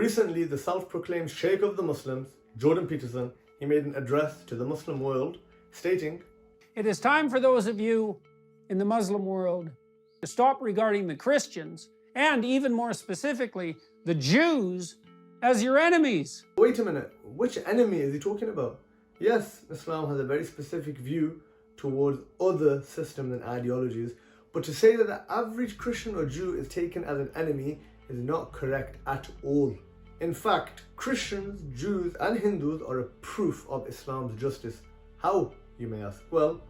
Recently, the self-proclaimed Sheikh of the Muslims, Jordan Peterson, he made an address to the Muslim world stating, "It is time for those of you in the Muslim world to stop regarding the Christians, and even more specifically, the Jews, as your enemies." Wait a minute, which enemy is he talking about? Yes, Islam has a very specific view towards other systems and ideologies, but to say that the average Christian or Jew is taken as an enemy is not correct at all. In fact, Christians, Jews and Hindus are a proof of Islam's justice. How, you may ask? Well,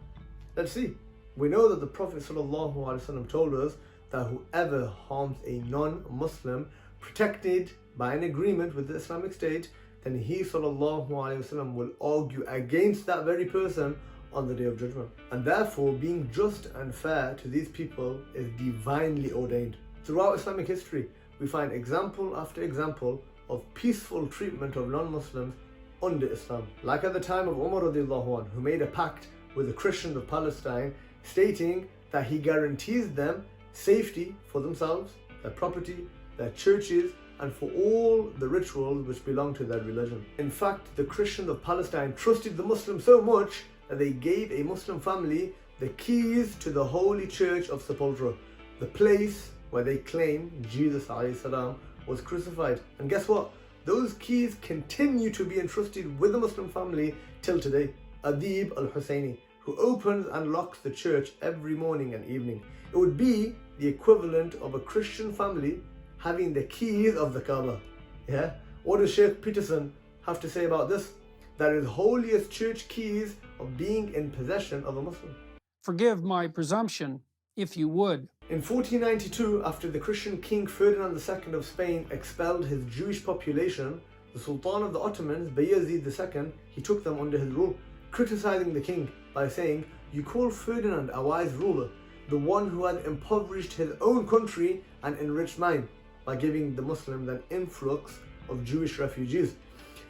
let's see. We know that the Prophet ﷺ told us that whoever harms a non-Muslim protected by an agreement with the Islamic State, then he ﷺ will argue against that very person on the Day of Judgment. And therefore, being just and fair to these people is divinely ordained. Throughout Islamic history, we find example after example of peaceful treatment of non-Muslims under Islam. Like at the time of Umar radiallahu anh, who made a pact with the Christians of Palestine, stating that he guarantees them safety for themselves, their property, their churches, and for all the rituals which belong to their religion. In fact, the Christians of Palestine trusted the Muslims so much that they gave a Muslim family the keys to the Holy Church of Sepulchre, the place where they claim Jesus ﷺ was crucified. And guess what? Those keys continue to be entrusted with the Muslim family till today. Adib al-Husseini, who opens and locks the church every morning and evening. It would be the equivalent of a Christian family having the keys of the Kaaba. Yeah? What does Sheikh Peterson have to say about this? That is holiest church keys of being in possession of a Muslim. Forgive my presumption, if you would. In 1492, after the Christian king Ferdinand II of Spain expelled his Jewish population, the Sultan of the Ottomans, Bayezid II, he took them under his rule, criticizing the king by saying, "You call Ferdinand a wise ruler, the one who had impoverished his own country and enriched mine, by giving the Muslims an influx of Jewish refugees.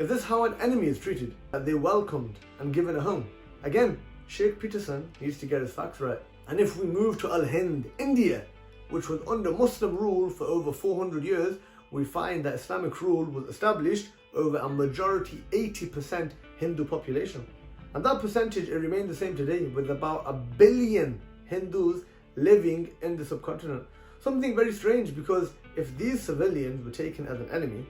Is this how an enemy is treated? That they welcomed and given a home?" Again, Sheikh Peterson needs to get his facts right. And if we move to Hind, India, which was under Muslim rule for over 400 years, we find that Islamic rule was established over a majority 80% Hindu population. And that percentage, it remained the same today, with about 1 billion Hindus living in the subcontinent. Something very strange, because if these civilians were taken as an enemy,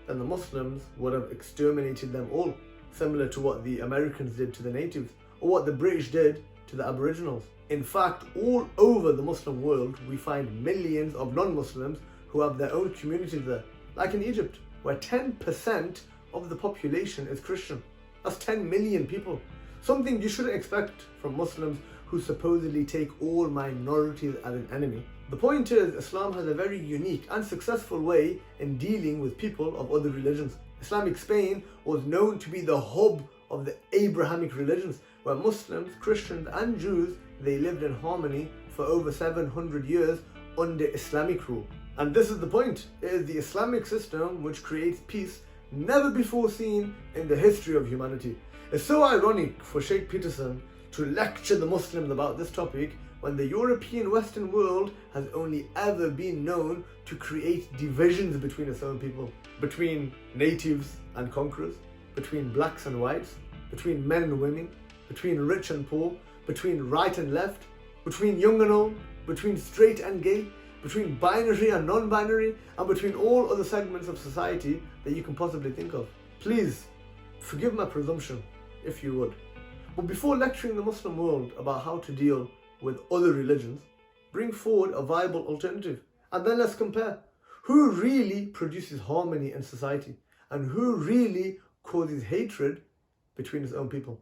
then the Muslims would have exterminated them all, similar to what the Americans did to the natives, or what the British did to the Aboriginals. In fact, all over the Muslim world, we find millions of non-Muslims who have their own communities there, like in Egypt, where 10% of the population is Christian. That's 10 million people. Something you shouldn't expect from Muslims who supposedly take all minorities as an enemy. The point is, Islam has a very unique and successful way in dealing with people of other religions. Islamic Spain was known to be the hub of the Abrahamic religions, where Muslims, Christians and Jews, they lived in harmony for over 700 years under Islamic rule. And this is the point. It is the Islamic system which creates peace never before seen in the history of humanity. It's so ironic for Sheikh Peterson to lecture the Muslims about this topic when the European Western world has only ever been known to create divisions between its own people, between natives and conquerors, between blacks and whites, between men and women, between rich and poor, between right and left, between young and old, between straight and gay, between binary and non-binary, and between all other segments of society that you can possibly think of. Please, forgive my presumption, if you would. But before lecturing the Muslim world about how to deal with other religions, bring forward a viable alternative. And then let's compare. Who really produces harmony in society? And who really causes hatred between its own people?